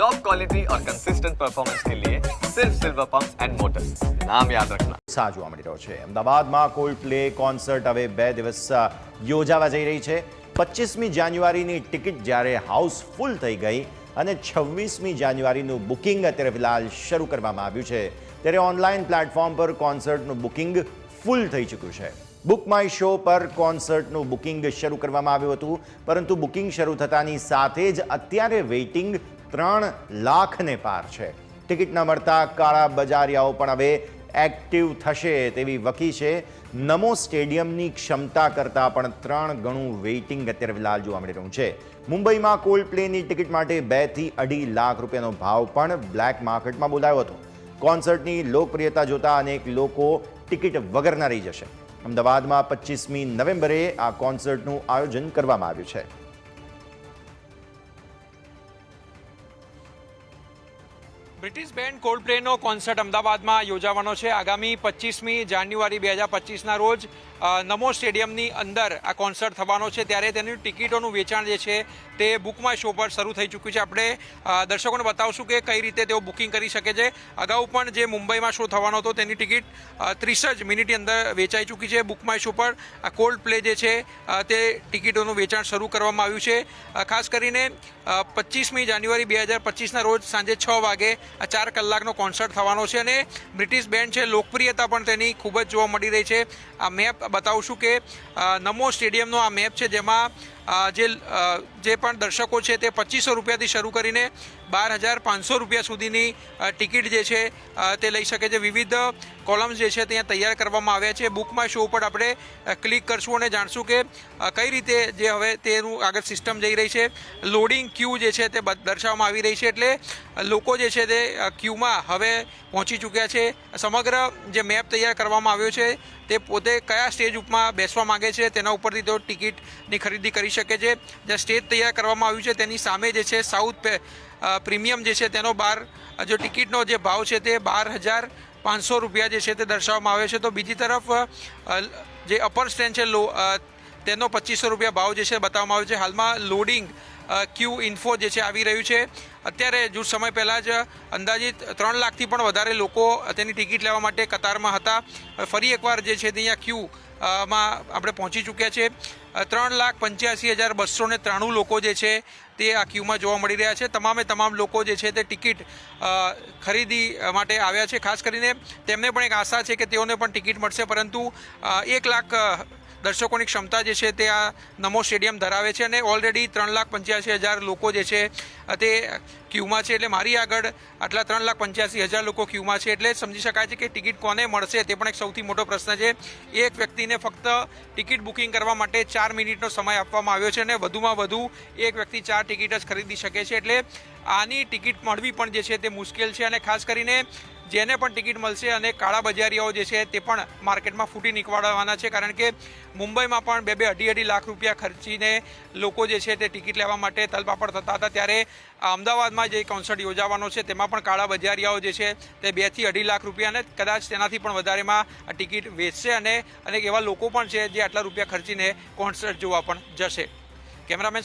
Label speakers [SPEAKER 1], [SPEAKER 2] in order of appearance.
[SPEAKER 1] Top quality और consistent performance के लिए सिर्फ सिल्वर पंप्स एंड मोटर्स, नाम याद रखना।
[SPEAKER 2] ઉત્સાહ જોવા મળી રહ્યો છે। અમદાવાદમાં કોલ્ડપ્લે કોન્સર્ટ હવે 2 દિવસ યોજાવા જઈ રહી છે। 25મી જાન્યુઆરીની ટિકિટ જ્યારે હાઉસફુલ થઈ ગઈ અને 26મી જાન્યુઆરીનું બુકિંગ અત્યારે ફિલહાલ શરૂ કરવામાં આવ્યું છે, ત્યારે ઓનલાઈન પ્લેટફોર્મ પર કોન્સર્ટનું બુકિંગ ફૂલ થઈ ચૂક્યું છે। બુક માય શો પર કોન્સર્ટનું બુકિંગ શરૂ કરવામાં આવ્યું હતું, પરંતુ બુકિંગ શરૂ થતાની સાથે જ અત્યારે વેઇટિંગ 3 લાખને પાર છે। ટિકિટ ન મળતા કાળા બજારિયાઓ પણ હવે એક્ટિવ થશે તેવી વકી છે। નમો સ્ટેડિયમની ક્ષમતા કરતાં પણ 3 ગણું વેઇટિંગ અત્યારે ફિલહાલ જોવા મળી રહ્યું છે। મુંબઈમાં કોલ્ડપ્લેની ટિકિટ માટે 2 થી 2.5 લાખ રૂપિયાનો ભાવ પણ બ્લેક માર્કેટમાં બોલાયો હતો। કોન્સર્ટની લોકપ્રિયતા જોતા અનેક લોકો ટિકિટ વગરના રહી જશે। અમદાવાદમાં 25મી નવેમ્બરે આ કોન્સર્ટનું આયોજન કરવામાં આવ્યું છે।
[SPEAKER 3] બ્રિટિશ બેન્ડ કોલ્ડપ્લેનો કોન્સર્ટ અમદાવાદમાં યોજાવાનો છે। આગામી 25મી જાન્યુઆરી 2025ના રોજ નમો સ્ટેડિયમની અંદર આ કોન્સર્ટ થવાનો છે, ત્યારે તેની ટિકિટોનું વેચાણ જે છે તે બુક માય શો પર શરૂ થઈ ચૂક્યું છે। આપણે દર્શકોને બતાવશું કે કઈ રીતે તેઓ બુકિંગ કરી શકે છે। અગાઉ પણ જે મુંબઈમાં શો થવાનો હતો તેની ટિકિટ 30 જ મિનિટની અંદર વેચાઈ ચૂકી છે। બુક માય શો પર આ કોલ્ડ પ્લે જે છે તે ટિકિટોનું વેચાણ શરૂ કરવામાં આવ્યું છે। ખાસ કરીને 25મી જાન્યુઆરી 2025ના રોજ સાંજે 6 વાગે આ 4 કલાકનો કોન્સર્ટ થવાનો છે અને બ્રિટિશ બેન્ડ છે, લોકપ્રિયતા પણ તેની ખૂબ જ જોવા મળી રહી છે। આ મેપ બતાવશું કે નમો સ્ટેડિયમનો આ મેપ છે, જેમાં જે પણ દર્શકો છે તે 2500 રૂપિયાથી શરૂ કરીને 12,500 રૂપિયા સુધીની ટિકિટ જે છે તે લઈ શકે છે। વિવિધ કોલમ્સ જે છે ત્યાં તૈયાર કરવામાં આવ્યા છે। બુક માય શો ઉપર આપણે ક્લિક કરશું અને જાણશું કે કઈ રીતે જે હવે તેનું આગળ સિસ્ટમ જઈ રહી છે। લોડિંગ ક્યુ જે છે તે દર્શાવવામાં આવી રહી છે, એટલે લોકો જે છે તે ક્યુમાં હવે પહોંચી ચૂક્યા છે। સમગ્ર જે મેપ તૈયાર કરવામાં આવ્યો છે તે પોતે કયા સ્ટેજ ઉપર બેસવા માંગે છે તેના ઉપરથી તેઓ ટિકિટની ખરીદી કરી શકે છે। જે સ્ટેજ તૈયાર કરવામાં આવ્યું છે તેની સામે જે છે સાઉથ પ્રીમિયમ જે છે તેનો જો ટિકિટનો જે ભાવ છે તે 12,500 રૂપિયા જે છે તે દર્શાવવામાં આવે છે। તો બીજી તરફ જે અપર સ્ટેન્ડ છે તેનો 2500 રૂપિયા ભાવ જે છે બતાવવામાં આવ્યો છે। હાલમાં લોડિંગ ક્યુ ઇન્ફો જે છે આવી રહ્યું છે। અત્યારે જ સમય પહેલાં જ અંદાજિત 3 લાખથી પણ વધારે લોકો તેની ટિકિટ લેવા માટે કતારમાં હતા। ફરી એકવાર જે છે ત્યાં ક્યુમાં આપણે પહોંચી ચૂક્યા છે। 3,85,293 લોકો જે છે તે આ ક્યુમાં જોવા મળી રહ્યા છે। તમામ લોકો જે છે તે ટિકિટ ખરીદી માટે આવ્યા છે। ખાસ કરીને તેમને પણ એક આશા છે કે તેઓને પણ ટિકિટ મળશે, પરંતુ 1 લાખ દર્શકોની ક્ષમતા જે છે તે આ નમો સ્ટેડિયમ ધરાવે છે અને ઓલરેડી 3,85,000 લોકો જે છે તે ક્યુમાં છે। એટલે મારી આગળ આટલા 3,85,000 લોકો ક્યુમાં છે, એટલે સમજી શકાય છે કે ટિકિટ કોને મળશે તે પણ એક સૌથી મોટો પ્રશ્ન છે। એક વ્યક્તિને ફક્ત ટિકિટ બુકિંગ કરવા માટે 4 મિનિટનો સમય આપવામાં આવ્યો છે અને વધુમાં વધુ એક વ્યક્તિ 4 ટિકિટ જ ખરીદી શકે છે, એટલે આની ટિકિટ મળવી પણ જે છે તે મુશ્કેલ છે। અને ખાસ કરીને જેને પણ ટિકિટ મળશે અને કાળા બજારિયાઓ જે છે તે પણ માર્કેટમાં ફૂટી નીકળવાના છે, કારણ કે મુંબઈમાં પણ 2-2.5 લાખ રૂપિયા ખર્ચીને લોકો જે છે તે ટિકિટ લેવા માટે તલપાપડ થતા હતા, ત્યારે અમદાવાદમાં જે કોન્સર્ટ યોજાવાનો છે તેમાં પણ કાળા બજારિયાઓ જે છે તે 2 થી 2.5 લાખ રૂપિયા અને કદાચ તેનાથી પણ વધારેમાં આ ટિકિટ વેચશે અને અનેક એવા લોકો પણ છે જે આટલા રૂપિયા ખર્ચીને કોન્સર્ટ જોવા પણ જશે। કેમેરામેન